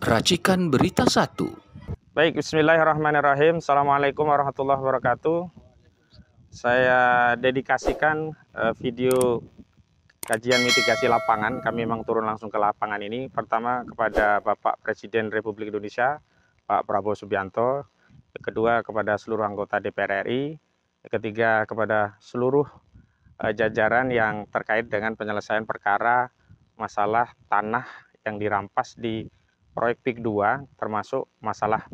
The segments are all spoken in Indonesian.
Racikan Berita 1. Baik, bismillahirrahmanirrahim. Assalamualaikum warahmatullahi wabarakatuh. Saya dedikasikan video kajian mitigasi lapangan. Kami memang turun langsung ke lapangan ini. Pertama kepada Bapak Presiden Republik Indonesia, Pak Prabowo Subianto. Kedua kepada seluruh anggota DPR RI. Ketiga kepada seluruh jajaran yang terkait dengan penyelesaian perkara masalah tanah yang dirampas di proyek PIK 2, termasuk masalah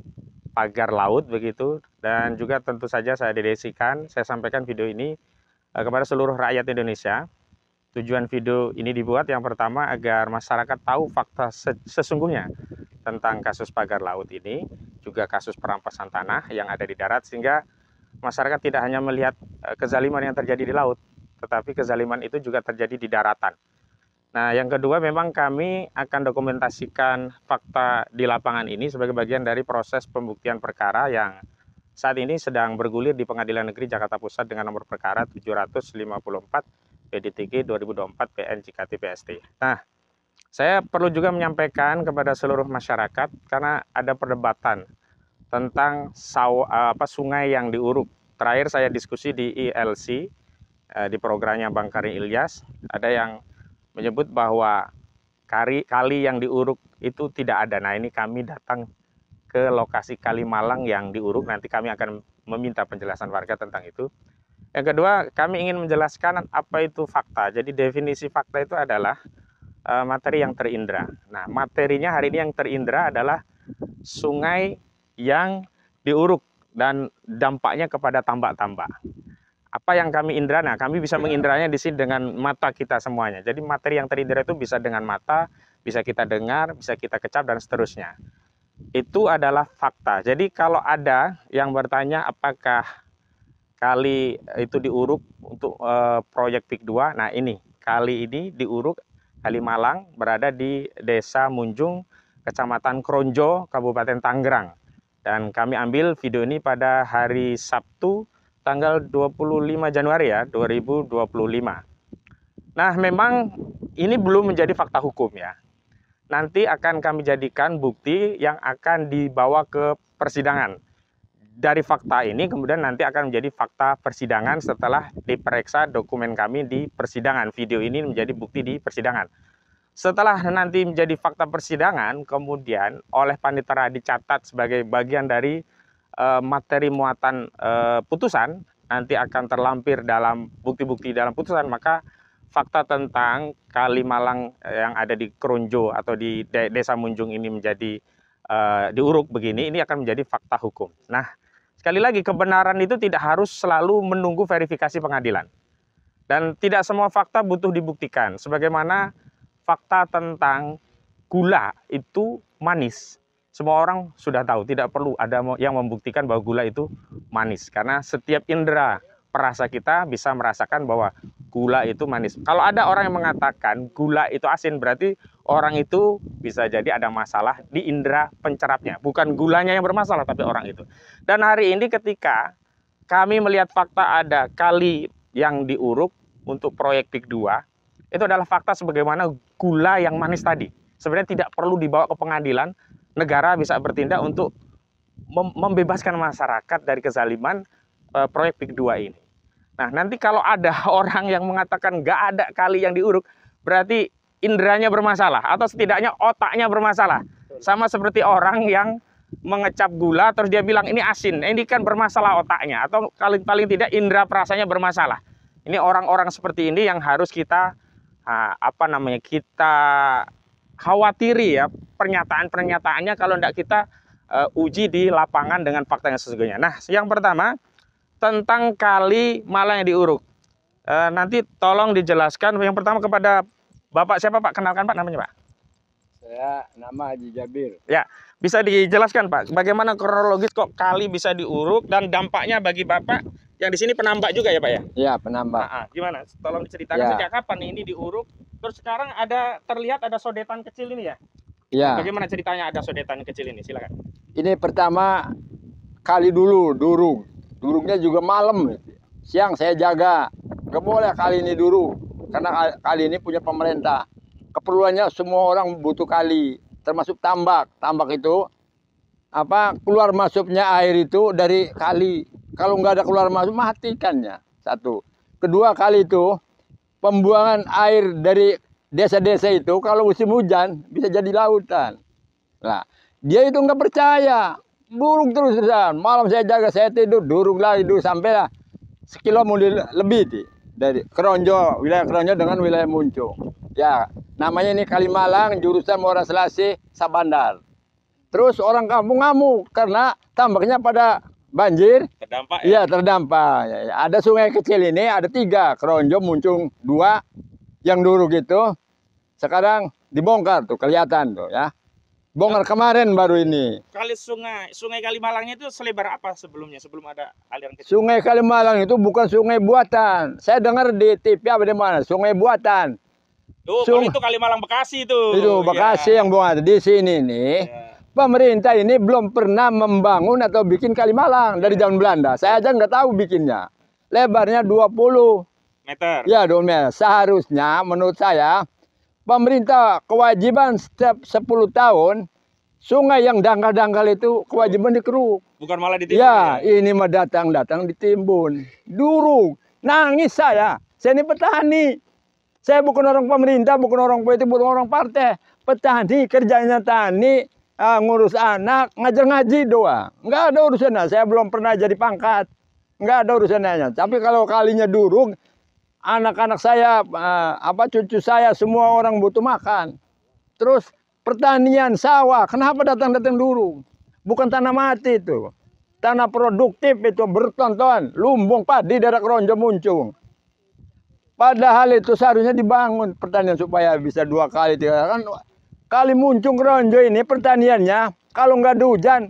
pagar laut begitu, dan juga tentu saja saya sampaikan video ini kepada seluruh rakyat Indonesia. Tujuan video ini dibuat yang pertama agar masyarakat tahu fakta sesungguhnya tentang kasus pagar laut ini, juga kasus perampasan tanah yang ada di darat, sehingga masyarakat tidak hanya melihat kezaliman yang terjadi di laut, tetapi kezaliman itu juga terjadi di daratan. Nah, yang kedua memang kami akan dokumentasikan fakta di lapangan ini sebagai bagian dari proses pembuktian perkara yang saat ini sedang bergulir di Pengadilan Negeri Jakarta Pusat dengan nomor perkara 754 PDTG 2024 PN JKT PST. Nah, saya perlu juga menyampaikan kepada seluruh masyarakat karena ada perdebatan tentang sungai yang diuruk. Terakhir saya diskusi di ILC, di programnya Bang Karim Ilyas, ada yang menyebut bahwa kali yang diuruk itu tidak ada. Nah, ini kami datang ke lokasi Kalimalang yang diuruk, nanti kami akan meminta penjelasan warga tentang itu. Yang kedua, kami ingin menjelaskan apa itu fakta. Jadi definisi fakta itu adalah materi yang terindra. Nah, materinya hari ini yang terindra adalah sungai yang diuruk dan dampaknya kepada tambak-tambak. Apa yang kami indra? Nah, kami bisa mengindranya di sini dengan mata kita semuanya. Jadi materi yang terindra itu bisa dengan mata, bisa kita dengar, bisa kita kecap, dan seterusnya. Itu adalah fakta. Jadi kalau ada yang bertanya apakah kali itu diuruk untuk proyek PIK 2, nah ini, kali ini diuruk Kalimalang, berada di Desa Munjung, Kecamatan Kronjo, Kabupaten Tangerang. Dan kami ambil video ini pada hari Sabtu, tanggal 25 Januari ya, 2025. Nah, memang ini belum menjadi fakta hukum ya. Nanti akan kami jadikan bukti yang akan dibawa ke persidangan. Dari fakta ini kemudian nanti akan menjadi fakta persidangan setelah diperiksa dokumen kami di persidangan. Video ini menjadi bukti di persidangan. Setelah nanti menjadi fakta persidangan, kemudian oleh panitera dicatat sebagai bagian dari materi muatan putusan, nanti akan terlampir dalam bukti-bukti dalam putusan, maka fakta tentang Kalimalang yang ada di Kronjo atau di Desa Munjung ini menjadi diuruk begini, ini akan menjadi fakta hukum. Nah, sekali lagi, kebenaran itu tidak harus selalu menunggu verifikasi pengadilan. Dan tidak semua fakta butuh dibuktikan. Sebagaimana fakta tentang gula itu manis. Semua orang sudah tahu, tidak perlu ada yang membuktikan bahwa gula itu manis. Karena setiap indera perasa kita bisa merasakan bahwa gula itu manis. Kalau ada orang yang mengatakan gula itu asin, berarti orang itu bisa jadi ada masalah di indera pencerapnya. Bukan gulanya yang bermasalah, tapi orang itu. Dan hari ini ketika kami melihat fakta ada kali yang diuruk untuk proyek PIK 2, itu adalah fakta sebagaimana gula yang manis tadi. Sebenarnya tidak perlu dibawa ke pengadilan, negara bisa bertindak untuk membebaskan masyarakat dari kezaliman proyek PIK 2 ini. Nah, nanti kalau ada orang yang mengatakan nggak ada kali yang diuruk, berarti inderanya bermasalah, atau setidaknya otaknya bermasalah. Sama seperti orang yang mengecap gula, terus dia bilang ini asin, ini kan bermasalah otaknya, atau paling tidak indera perasanya bermasalah. Ini orang-orang seperti ini yang harus kita kita khawatiri ya, pernyataan-pernyataannya kalau tidak kita uji di lapangan dengan fakta yang sesungguhnya. Nah, yang pertama tentang Kalimalang yang diuruk. Nanti tolong dijelaskan yang pertama kepada Bapak siapa Pak? Kenalkan Pak namanya Pak. Saya nama Haji Jabir. Ya, bisa dijelaskan Pak, bagaimana kronologis kok kali bisa diuruk dan dampaknya bagi Bapak yang di sini penambak juga ya Pak ya? Iya, penambak. Gimana? Tolong diceritakan Ya. Sejak kapan ini diuruk? Terus sekarang terlihat ada sodetan kecil ini ya? Iya. Bagaimana ceritanya ada sodetan kecil ini? Silakan. Ini pertama kali dulu durung. Durungnya juga malam. Siang saya jaga. Nggak boleh kali ini durung. Karena kali ini punya pemerintah. Keperluannya semua orang butuh kali. termasuk tambak. Tambak itu keluar masuknya air itu dari kali. Kalau nggak ada keluar masuk mati ikannya. Satu. Kedua kali itu pembuangan air dari desa-desa itu kalau musim hujan bisa jadi lautan. Nah, dia itu nggak percaya. Durung terus-terusan. Malam saya jaga, saya tidur, durung lagi, sampailah sekilo lebih dari Keronjo, wilayah Keronjo dengan wilayah Muncung. Ya, namanya ini Kalimalang, jurusan Muara Selasih, Sabandar. Terus orang kampung ngamuk karena tambaknya pada banjir. Terdampak ya? Iya, terdampak. Ya, ada sungai kecil ini, ada 3, Keronjo, Muncung 2, yang dulu gitu. Sekarang dibongkar tuh, kelihatan tuh ya. Bongkar kemarin baru ini. Kali sungai Kalimalangnya itu selebar apa sebelumnya, sebelum ada aliran kecil? Sungai Kalimalang itu bukan sungai buatan. Saya dengar di TV apa di mana, sungai buatan. Kalau itu Kalimalang Bekasi itu. Itu Bekasi yang buat. Di sini nih. Ya. Pemerintah ini belum pernah membangun atau bikin Kalimalang dari zaman Belanda. Saya aja nggak tahu bikinnya. Lebarnya 20 meter. Ya, 20 meter. Seharusnya menurut saya pemerintah kewajiban setiap 10 tahun sungai yang dangkal-dangkal itu kewajiban dikeruk. Bukan malah ditimbun. Ya, ini mah datang ditimbun. Durung. Nangis saya. Saya ini petani. Saya bukan orang pemerintah, bukan orang politik, bukan orang partai. Petani, kerjanya tani, ngurus anak, ngajar ngaji doang. Nggak ada urusannya. Saya belum pernah jadi pangkat. Nggak ada urusannya. Tapi kalau kalinya durung, anak-anak saya, cucu saya, semua orang butuh makan. Terus pertanian, sawah, kenapa datang-datang durung? Bukan tanah mati itu. Tanah produktif itu bertonton. Lumbung padi daerah Keronjo Muncung. Padahal itu seharusnya dibangun pertanian supaya bisa 2 kali, 3 kali. Kan kali Muncung Keronjo ini pertaniannya kalau nggak ada hujan,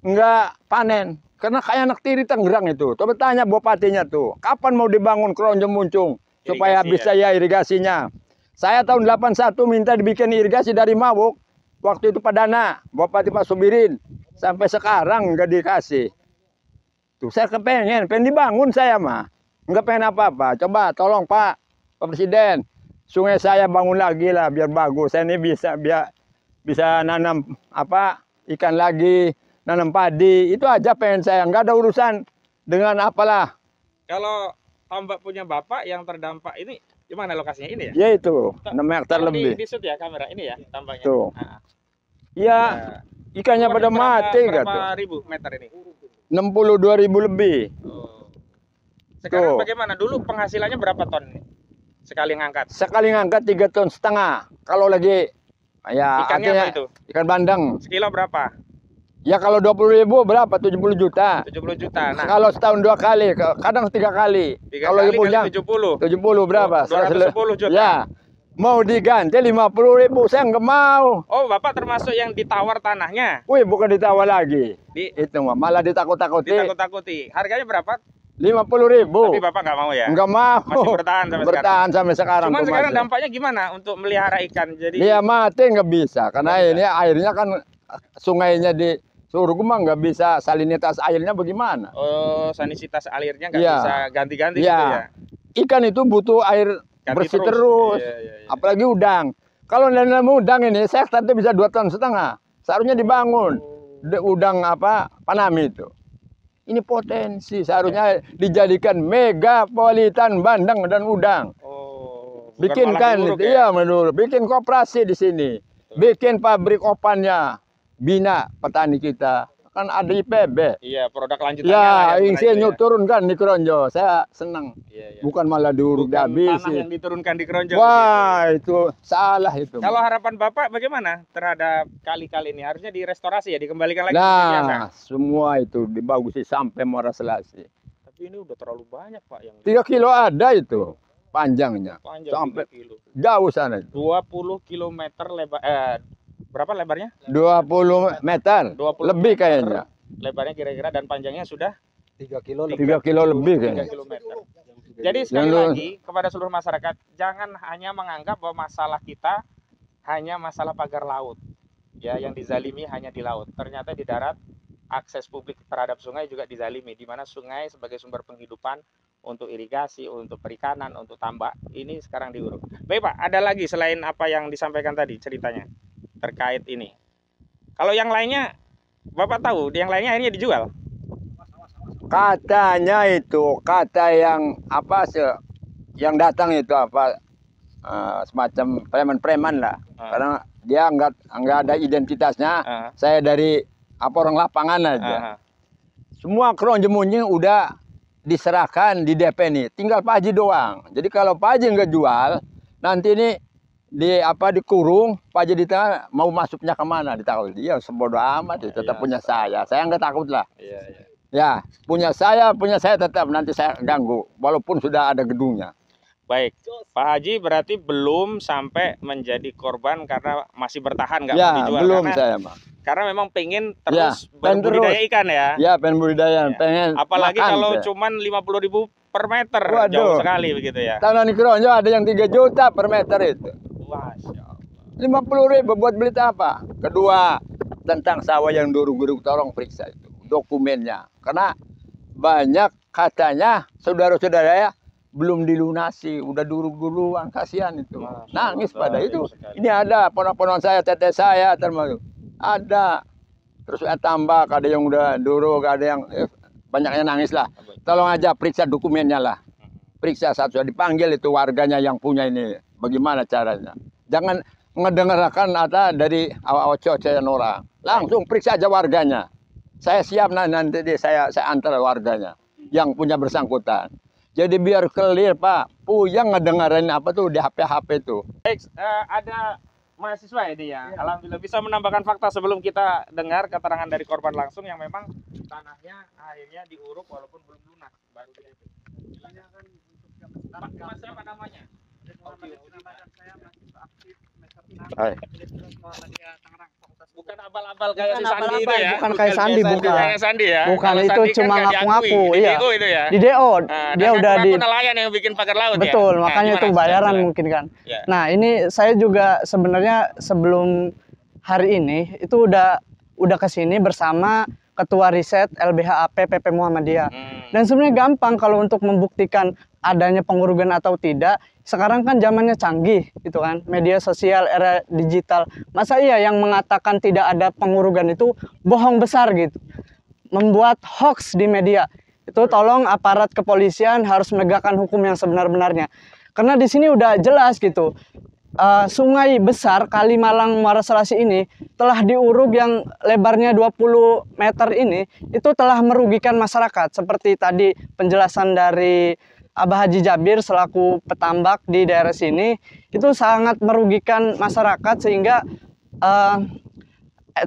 nggak panen. Karena kayak anak tiri Tangerang itu. Coba tanya bupatinya tuh, kapan mau dibangun Keronjo Muncung supaya bisa ya irigasinya. Saya tahun 81 minta dibikin irigasi dari Mawuk. Waktu itu Padana, Bupati Pak Subirin. Sampai sekarang nggak dikasih. Tuh saya pengen dibangun saya mah. Nggak pengen apa-apa. Coba tolong Pak Presiden, sungai saya bangun lagi lah biar bagus. Saya ini bisa nanam ikan lagi, nanam padi, itu aja pengen saya. Nggak ada urusan dengan apalah. Kalau tambak punya Bapak yang terdampak ini, gimana lokasinya ini ya? Ya itu, 6 hektar lebih. Di shoot ya kamera, ini ya tambaknya. Tuh. Ya, ikannya pada mati gitu. Berapa ribu meter ini? 62.000 lebih. Oh. Sekarang bagaimana? Dulu penghasilannya berapa ton sekali ngangkat? Sekali ngangkat 3,5 ton. Kalau lagi ya ikannya apa itu? Ikan bandeng. Sekilo berapa? Ya kalau 20.000 berapa? 70 juta. 70 juta. Nah, kalau setahun 2 kali, kadang 3 kali. Kalau lagi punya 70 berapa? 210 juta. Ya. Mau diganti 50.000, saya nggak mau. Oh, Bapak termasuk yang ditawar tanahnya? Wih, bukan ditawar lagi. Itu malah ditakut-takuti. Ditakut-takuti. Harganya berapa? 50.000. Tapi Bapak nggak mau ya? Nggak mau. Masih bertahan sampai sekarang? Bertahan sampai sekarang. Cuman sekarang dampaknya gimana untuk melihara ikan? Jadi dia mati nggak bisa. Karena ini airnya kan sungainya di Surgum nggak bisa, salinitas airnya bagaimana? Oh, sanititas airnya nggak bisa ganti-ganti gitu ya? Ikan itu butuh air bersih terus. Iya. Apalagi udang. Kalau nanam udang ini, saya tadi bisa 2,5 ton. Seharusnya dibangun. Udang Panami itu. Ini potensi, seharusnya dijadikan megapolitan bandeng dan udang. Oh, bikinkan itu, ya menurut. Bikin koperasi di sini. Bikin pabrik opannya. Bina petani kita. Kan ada IPB. Iya, produk lanjutannya. Ya, insinyur turunkan di Keronjo. Saya senang. Iya. Bukan malah diuruk habis. Tanah yang diturunkan di Keronjo. Wah, itu salah itu. Kalau harapan Bapak bagaimana terhadap kali-kali ini? Harusnya direstorasi ya, dikembalikan lagi seperti biasa. Nah, semua itu dibagusi sampai Muara Selasih. Tapi ini udah terlalu banyak, Pak, yang 3 kilo ada itu panjangnya. Panjang sampai 3 kilo. Jauh sana. 20 km lebar. Berapa lebarnya? 20 meter. 20 lebih meter, kayaknya. Lebarnya kira-kira dan panjangnya sudah 3 kilo lebih 3 kayaknya. kilometer. Jadi sekali lagi kepada seluruh masyarakat, jangan hanya menganggap bahwa masalah kita hanya masalah pagar laut. Ya, yang dizalimi hanya di laut. Ternyata di darat akses publik terhadap sungai juga dizalimi, di mana sungai sebagai sumber penghidupan untuk irigasi, untuk perikanan, untuk tambak, ini sekarang diuruk. Baik Pak, ada lagi selain apa yang disampaikan tadi ceritanya terkait ini. Kalau yang lainnya, Bapak tahu, yang lainnya akhirnya dijual? Katanya itu, kata yang apa yang datang itu apa semacam preman-preman lah. Karena dia nggak ada identitasnya. Saya dari apa orang lapangan aja. Semua keronjemunnya udah diserahkan di DP nih, tinggal Pak Haji doang. Jadi kalau Pak Haji nggak jual, nanti ini dikurung, Pak Haji di tengah mau masuknya kemana ditakut. Dia sebodoh amat, tetap punya saya. Saya nggak takut lah. Ya, punya saya tetap nanti saya ganggu, walaupun sudah ada gedungnya. Baik, Pak Haji berarti belum sampai menjadi korban karena masih bertahan nggak Ya, mau dijual. belum saya, Bang. Karena memang pengen Ya, terus berbudidaya ikan ya. Ya, pengen budidaya, Ya. pengen. Apalagi makan, kalau saya. cuman 50.000 per meter, Waduh. jauh sekali begitu ya. Tanah di Keronjo ada yang 3 juta per meter itu. Masya Allah. 50.000 buat beli apa? Kedua, tentang sawah yang durung-durung tolong periksa itu dokumennya. Karena banyak katanya saudara-saudara ya belum dilunasi, udah dulu-duluan, kasihan itu. Nangis pada itu. Ini ada ponak-ponak saya, teteh saya termasuk. Ada. Terus tambah, ada yang udah durung, ada yang banyaknya nangis lah. Tolong aja periksa dokumennya lah. Periksa satu, dipanggil itu warganya yang punya ini. Bagaimana caranya? Jangan ngedengarkan dari awal-awal orang. Langsung periksa aja warganya. Saya siap nanti saya antar warganya yang punya bersangkutan. Jadi biar clear Pak, Puyang ngedengerin apa tuh di HP tuh. Baik, ada mahasiswa ini ya. Alhamdulillah bisa menambahkan fakta sebelum kita dengar keterangan dari korban langsung yang memang tanahnya akhirnya diuruk walaupun belum lunas, baru dia itu. Mas siapa namanya? Bukan abal-abal kayak si Sandi itu ya. Bukan kayak Sandi, bukan. Kayak Sandi ya. Bukan, Kalau itu Sandi kan cuma nggak ngaku-ngaku, diakui, iya. di DO itu ya. Di DO, dia dan udah ngaku di nelayan yang bikin pagar laut ya. betul, Nah, makanya gimana itu cerita bayaran itu? mungkin kan. Ya. Nah, ini saya juga sebenarnya sebelum hari ini itu udah ke sini bersama Ketua Riset LBHAP PP Muhammadiyah. Dan sebenarnya gampang kalau untuk membuktikan adanya pengurugan atau tidak. Sekarang kan zamannya canggih gitu kan, media sosial, era digital. Masa iya yang mengatakan tidak ada pengurugan itu bohong besar gitu. Membuat hoax di media. Itu tolong aparat kepolisian harus menegakkan hukum yang sebenar-benarnya. Karena di sini udah jelas gitu. Sungai besar Kalimalang Muara Selasi ini telah diuruk yang lebarnya 20 meter ini itu telah merugikan masyarakat. Seperti tadi penjelasan dari Abah Haji Jabir selaku petambak di daerah sini itu sangat merugikan masyarakat sehingga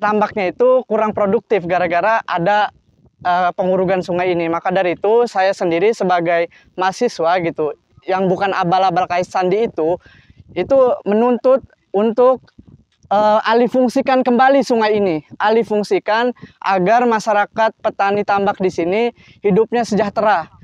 tambaknya itu kurang produktif gara-gara ada pengurugan sungai ini. Maka dari itu saya sendiri sebagai mahasiswa gitu yang bukan abal-abal kayak Sandi itu menuntut untuk alihfungsikan kembali sungai ini, alihfungsikan agar masyarakat petani tambak di sini hidupnya sejahtera.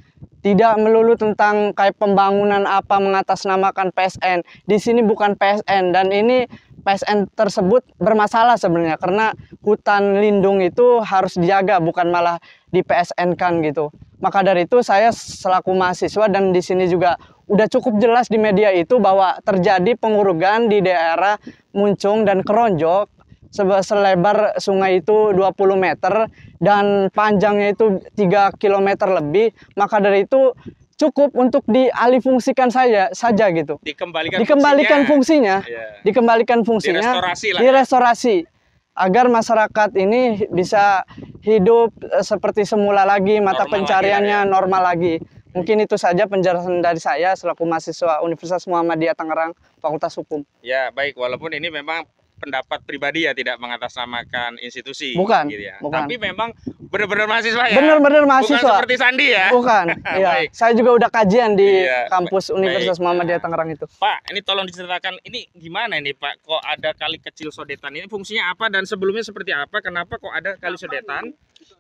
Tidak melulu tentang kayak pembangunan apa mengatasnamakan PSN. Di sini bukan PSN dan ini PSN tersebut bermasalah sebenarnya karena hutan lindung itu harus dijaga bukan malah di PSN kan gitu. Maka dari itu saya selaku mahasiswa dan di sini juga udah cukup jelas di media itu bahwa terjadi pengurugan di daerah Muncung dan Keronjo selebar sungai itu 20 meter dan panjangnya itu 3 km lebih. Maka dari itu cukup untuk dialihfungsikan saja gitu. Dikembalikan fungsinya. Yeah. Dikembalikan fungsinya. Direstorasi agar masyarakat ini bisa hidup seperti semula lagi, mata pencariannya normal lagi. Mungkin itu saja penjelasan dari saya selaku mahasiswa Universitas Muhammadiyah Tangerang, Fakultas Hukum. Ya, baik, walaupun ini memang pendapat pribadi ya, tidak mengatasnamakan institusi. Bukan, gitu ya. bukan. Tapi memang benar-benar mahasiswa ya. Benar-benar mahasiswa. Bukan seperti Sandi ya. Bukan. Iya. Saya juga udah kajian di kampus Universitas baik. Muhammadiyah Tangerang itu. Pak, ini tolong diceritakan ini gimana ini Pak? Kok ada kali kecil Sodetan ini fungsinya apa dan sebelumnya seperti apa? Kenapa kok ada kali Sodetan?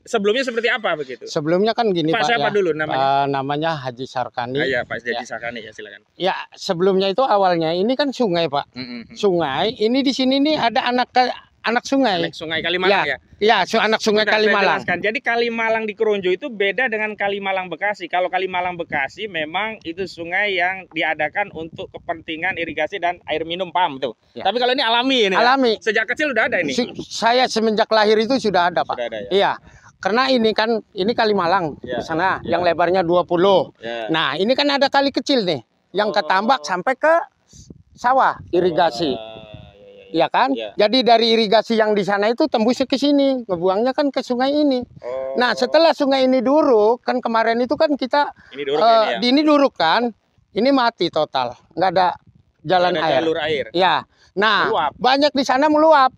Sebelumnya seperti apa begitu? Sebelumnya kan gini Pak, Pak, siapa ya. dulu namanya? Namanya Haji Sarkani. Iya Pak Haji Sarkani ya, silakan. Ya sebelumnya itu awalnya ini kan sungai Pak. Sungai ini di sini nih ada anak sungai. Anak Sungai Kalimalang ya. Ya, anak sungai Bentar, saya Kalimalang. jelaskan. Jadi Kalimalang di Keronjo itu beda dengan Kalimalang Bekasi. Kalau Kalimalang Bekasi memang itu sungai yang diadakan untuk kepentingan irigasi dan air minum, paham tuh. Ya. Tapi kalau ini alami ini. Alami. Ya? Sejak kecil udah ada ini. Saya semenjak lahir itu sudah ada, Pak. Sudah ada ya. Iya. Karena ini kan Kalimalang Ya. di sana Ya. yang lebarnya 20. Ya. Nah, ini kan ada kali kecil nih yang ketambak sampai ke sawah irigasi. Iya kan? Ya. Jadi dari irigasi yang di sana itu tembusnya ke sini, ngebuangnya kan ke sungai ini. Oh. Nah, setelah sungai ini duruk, kan kemarin itu kan kita Ini duruk ini ya. ini duruk kan, ini mati total, nggak ada jalan Ada air. jalur air. Ya, nah Meluap. banyak di sana meluap,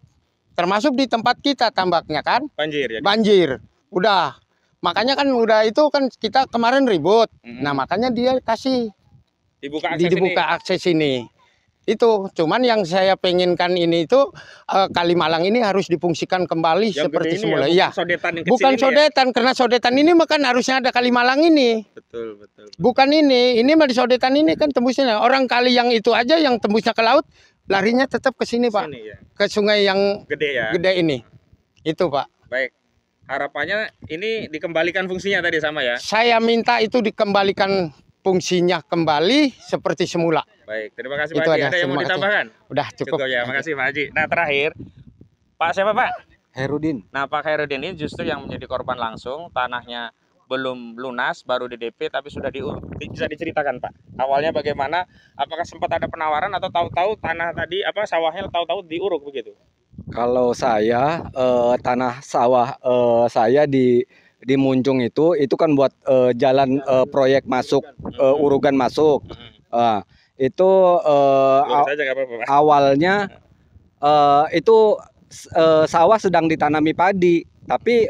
termasuk di tempat kita tambaknya kan, Banjir ya. banjir. Udah, makanya kan udah itu kan kita kemarin ribut. Nah makanya dia kasih Dibuka akses dibuka ini. akses ini. Itu cuman yang saya pengenkan ini itu Kalimalang ini harus difungsikan kembali Yang seperti gede ini semula. ya, Iya. bukan sodetan yang kecil Bukan ini ya. sodetan, karena sodetan ini makan harusnya ada Kalimalang ini. Betul, betul. Bukan ini mah di sodetan ini kan tembusnya. Orang kali yang itu aja yang tembusnya ke laut, larinya tetap ke sini, Pak. Sini ya. Ke sungai yang Gede ya. gede ini. Itu, Pak. Baik. Harapannya ini dikembalikan fungsinya tadi sama ya. Saya minta itu dikembalikan fungsinya kembali seperti semula. Baik, terima kasih Pak Itu Haji. aja, Ada yang mau terima kasih. ditambahkan? Udah cukup. Ya, makasih Pak Haji. Nah, terakhir, Pak siapa Pak? Herudin. Nah, Pak Khairudin ini justru yang menjadi korban langsung, tanahnya belum lunas, baru di DP tapi sudah diuruk. Bisa diceritakan Pak, awalnya bagaimana? Apakah sempat ada penawaran atau tahu-tahu tanah tadi sawahnya tahu-tahu diuruk begitu? Kalau saya tanah sawah saya di Munjung itu kan buat jalan proyek masuk urugan masuk. Itu Lurus aja nggak apa-apa Pak. awalnya itu sawah sedang ditanami padi, tapi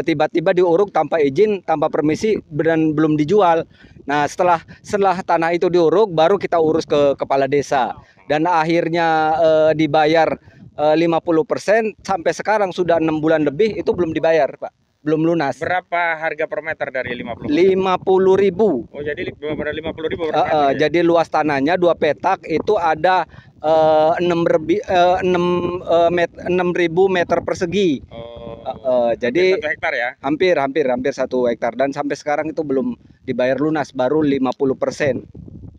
tiba-tiba diuruk tanpa izin, tanpa permisi dan belum dijual. Nah, setelah tanah itu diuruk, baru kita urus ke kepala desa dan akhirnya dibayar 50%. Sampai sekarang sudah 6 bulan lebih itu belum dibayar, Pak. Belum lunas. Berapa harga per meter dari 50? 50.000. Oh, jadi benar 50.000 per meter. Ya? Jadi luas tanahnya 2 petak itu ada 6.000 meter persegi. Jadi 1 hektar ya. hampir 1 hektar dan sampai sekarang itu belum dibayar lunas, baru 50%.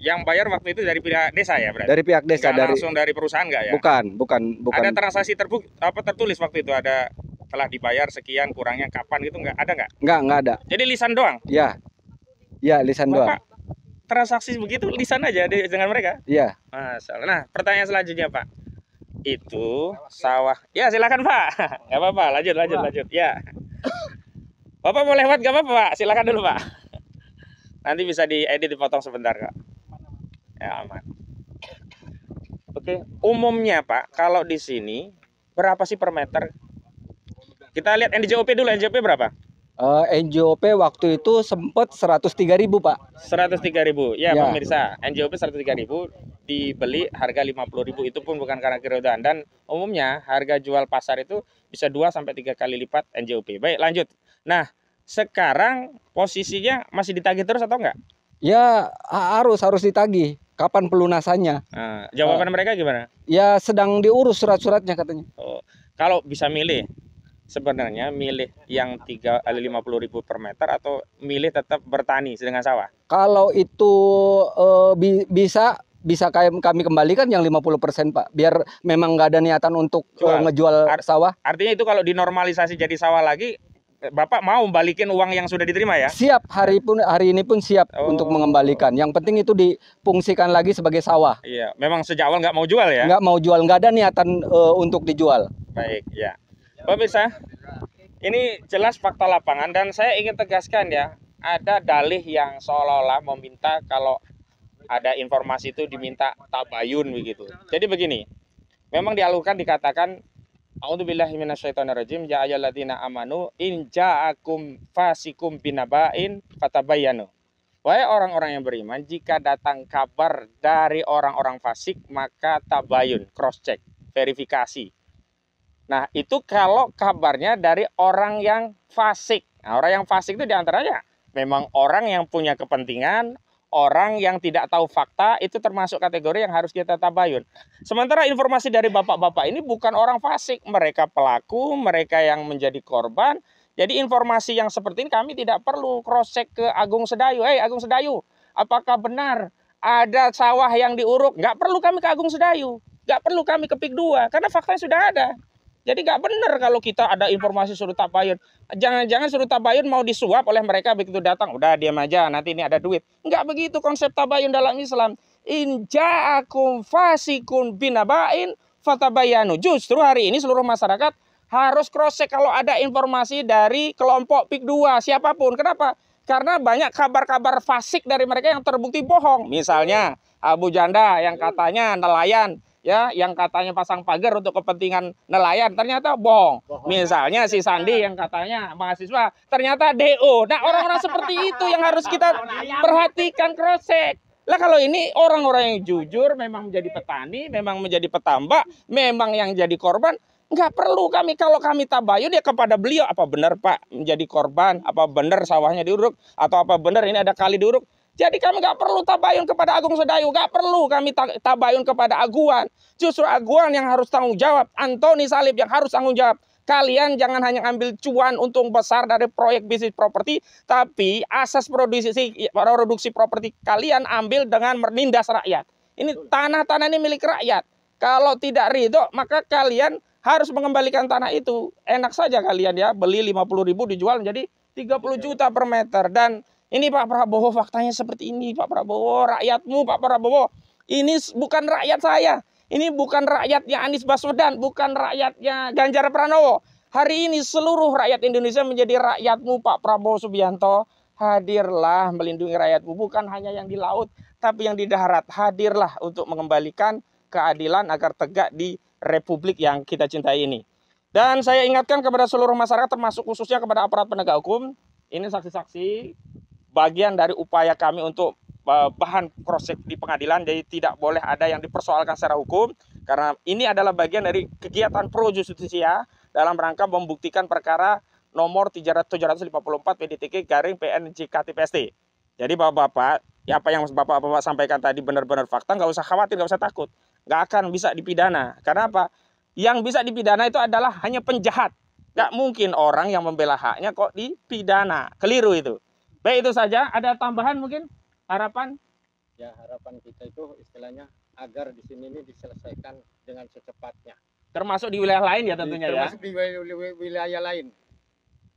Yang bayar waktu itu dari pihak desa ya berarti? Dari pihak desa. Nggak langsung dari perusahaan nggak ya? Bukan. Ada transaksi tertulis waktu itu, ada telah dibayar sekian, kurangnya kapan gitu, nggak ada nggak? Nggak ada. Jadi lisan doang? Ya lisan doang. Bapak transaksi begitu lisan aja dengan mereka? Iya. Masalah. Nah, pertanyaan selanjutnya Pak, itu sawah, ya silakan Pak. Nggak apa-apa, lanjut ya. Bapak mau lewat nggak apa-apa Pak, silakan dulu Pak. Nanti bisa diedit, dipotong sebentar Kak. Ya aman. Oke, umumnya Pak, kalau di sini berapa sih per meter? Kita lihat NJOP dulu, NJOP berapa? NJOP waktu itu sempat 103.000 Pak. 103.000. Ya, Ya. pemirsa, NJOP 103.000 dibeli harga 50.000, itu pun bukan karena kerodoan, dan umumnya harga jual pasar itu bisa 2 sampai 3 kali lipat NJOP. Baik, lanjut. Nah, sekarang posisinya masih ditagih terus atau enggak? Ya harus ditagih. Kapan pelunasannya? Nah, jawaban mereka gimana? Ya sedang diurus surat-suratnya katanya. Oh, kalau bisa milih, sebenarnya milih yang 50.000 per meter atau milih tetap bertani dengan sawah? Kalau itu bisa kami kembalikan yang 50% Pak. Biar memang nggak ada niatan untuk ngejual sawah. Artinya itu kalau dinormalisasi jadi sawah lagi, Bapak mau balikin uang yang sudah diterima ya? Siap, hari ini pun siap untuk mengembalikan. Yang penting itu difungsikan lagi sebagai sawah. Iya, memang sejak awal nggak mau jual ya? Nggak mau jual, nggak ada niatan untuk dijual. Baik, ya. Pemirsa, ini jelas fakta lapangan dan saya ingin tegaskan ya, ada dalih yang seolah-olah meminta kalau ada informasi itu diminta tabayun begitu. Jadi begini, memang dialurkan dikatakan A'udzubillahi minasyaitonirrajim, ya ayyuhalladzina amanu in ja'akum fasikum binaba'in fatabayyanu. Wahai orang-orang yang beriman, jika datang kabar dari orang-orang fasik maka tabayun, cross check, verifikasi. Nah, itu kalau kabarnya dari orang yang fasik. Nah, orang yang fasik itu diantaranya memang orang yang punya kepentingan, orang yang tidak tahu fakta itu termasuk kategori yang harus kita tabayun. Sementara informasi dari bapak-bapak ini bukan orang fasik, mereka pelaku, mereka yang menjadi korban. Jadi informasi yang seperti ini kami tidak perlu cross check ke Agung Sedayu. Agung Sedayu, apakah benar ada sawah yang diuruk? Nggak perlu kami ke Agung Sedayu, nggak perlu kami ke PIK 2 karena faktanya sudah ada. Jadi nggak benar kalau kita ada informasi suruh tabayun. Jangan-jangan suruh tabayun mau disuap oleh mereka begitu datang. Udah diam aja, nanti ini ada duit. Nggak begitu konsep tabayun dalam Islam. In ja'akum fasikun binaba'in fatabayanu. Justru hari ini seluruh masyarakat harus cross check kalau ada informasi dari kelompok PIK 2 siapapun. Kenapa? Karena banyak kabar-kabar fasik dari mereka yang terbukti bohong. Misalnya Abu Janda yang katanya nelayan, ya, yang katanya pasang pagar untuk kepentingan nelayan, ternyata bohong. Misalnya si Sandi yang katanya mahasiswa, ternyata DO. Nah, orang-orang seperti itu yang harus kita perhatikan, cross check. Lah kalau ini orang-orang yang jujur, memang menjadi petani, memang menjadi petambak, memang yang jadi korban, nggak perlu kalau kami tabayun ya kepada beliau, apa benar Pak menjadi korban, apa benar sawahnya diuruk, atau apa benar ini ada kali diuruk. Jadi kami nggak perlu tabayun kepada Agung Sedayu, nggak perlu kami tabayun kepada Aguan. Justru Aguan yang harus tanggung jawab, Antoni Salib yang harus tanggung jawab. Kalian jangan hanya ambil cuan untung besar dari proyek bisnis properti, tapi asas produksi properti kalian ambil dengan menindas rakyat. Ini tanah-tanah ini milik rakyat. Kalau tidak ridho, maka kalian harus mengembalikan tanah itu. Enak saja kalian ya, beli 50.000 dijual menjadi 30 juta per meter. Dan ini Pak Prabowo faktanya seperti ini Pak Prabowo, rakyatmu Pak Prabowo. Ini bukan rakyat saya, ini bukan rakyatnya Anies Baswedan, bukan rakyatnya Ganjar Pranowo. Hari ini seluruh rakyat Indonesia menjadi rakyatmu Pak Prabowo Subianto. Hadirlah melindungi rakyatmu, bukan hanya yang di laut, tapi yang di darat. Hadirlah untuk mengembalikan keadilan agar tegak di republik yang kita cintai ini. Dan saya ingatkan kepada seluruh masyarakat, termasuk khususnya kepada aparat penegak hukum, ini saksi-saksi, bagian dari upaya kami untuk bahan cross check di pengadilan. Jadi tidak boleh ada yang dipersoalkan secara hukum, karena ini adalah bagian dari kegiatan pro justisia dalam rangka membuktikan perkara nomor 754 PDTK garing PNJKTPST. Jadi bapak-bapak, ya apa yang bapak-bapak sampaikan tadi benar-benar fakta, nggak usah khawatir, nggak usah takut, nggak akan bisa dipidana. Karena apa? Yang bisa dipidana itu adalah hanya penjahat. Nggak mungkin orang yang membela haknya kok dipidana. Keliru itu. Baik, itu saja. Ada tambahan mungkin? Harapan? Ya, harapan kita itu istilahnya agar di sini ini diselesaikan dengan secepatnya. Termasuk di wilayah lain ya tentunya ya? Termasuk di wilayah lain.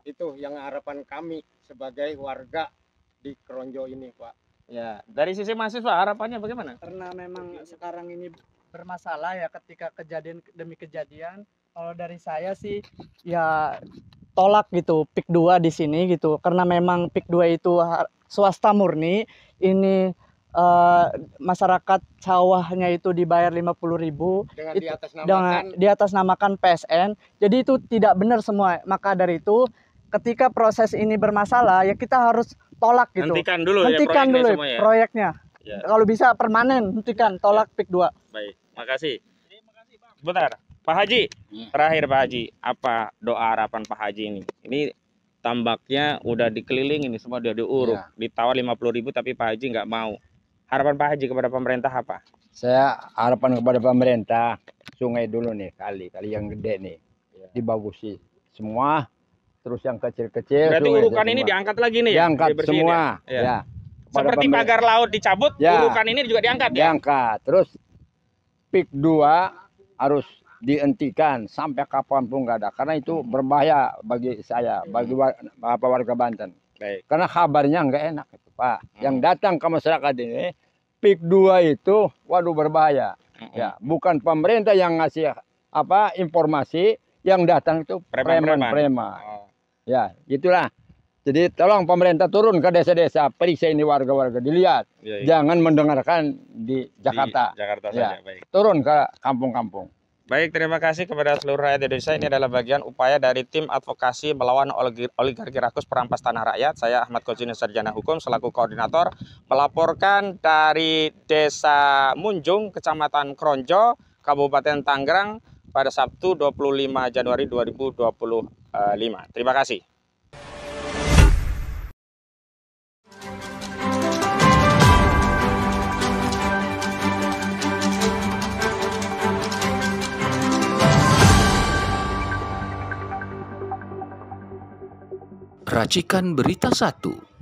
Itu yang harapan kami sebagai warga di Kronjo ini, Pak. Ya, dari sisi mahasiswa harapannya bagaimana? Karena memang sekarang ini bermasalah ya, ketika kejadian demi kejadian. Kalau dari saya sih ya tolak gitu PIK 2 di sini gitu, karena memang PIK 2 itu swasta murni. Ini masyarakat sawahnya itu dibayar 50.000 dengan diatasnamakan PSN. Jadi itu tidak benar semua. Maka dari itu ketika proses ini bermasalah ya kita harus tolak gitu. Hentikan dulu hentikan ya dulu proyeknya. Ya. Kalau bisa permanen, hentikan, tolak PIK 2. Baik, makasih. Sebentar, Pak Haji. Terakhir Pak Haji, apa doa harapan Pak Haji ini? Ini tambaknya udah dikelilingi, ini semua udah diuruk, ditawar 50.000 tapi Pak Haji nggak mau. Harapan Pak Haji kepada pemerintah apa? Saya harapan kepada pemerintah, sungai dulu nih, kali yang gede nih, dibagusi semua. Terus yang kecil-kecil. Berarti urukan ini diangkat lagi nih ya? Diangkat semua. Ya. Seperti pagar laut dicabut, urukan ini juga diangkat ya? Diangkat. Terus PIK 2 harus dihentikan sampai kapanpun nggak ada. Karena itu berbahaya bagi saya, bagi warga Banten. Baik. Karena kabarnya nggak enak itu Pak. Yang datang ke masyarakat ini, PIK 2 itu, waduh berbahaya. Ya, bukan pemerintah yang ngasih informasi, yang datang itu preman-preman. Ya, gitulah. Jadi tolong pemerintah turun ke desa-desa, periksa ini warga-warga, dilihat. Jangan mendengarkan di Jakarta. Di Jakarta saja, baik. Turun ke kampung-kampung. Baik, terima kasih kepada seluruh rakyat Indonesia. Ini adalah bagian upaya dari tim advokasi melawan oligarki rakus perampas tanah rakyat. Saya Ahmad Kozini, sarjana hukum, selaku koordinator, melaporkan dari Desa Munjung, Kecamatan Kronjo, Kabupaten Tangerang, pada Sabtu 25 Januari 2025. Terima kasih. Racikan Berita 1.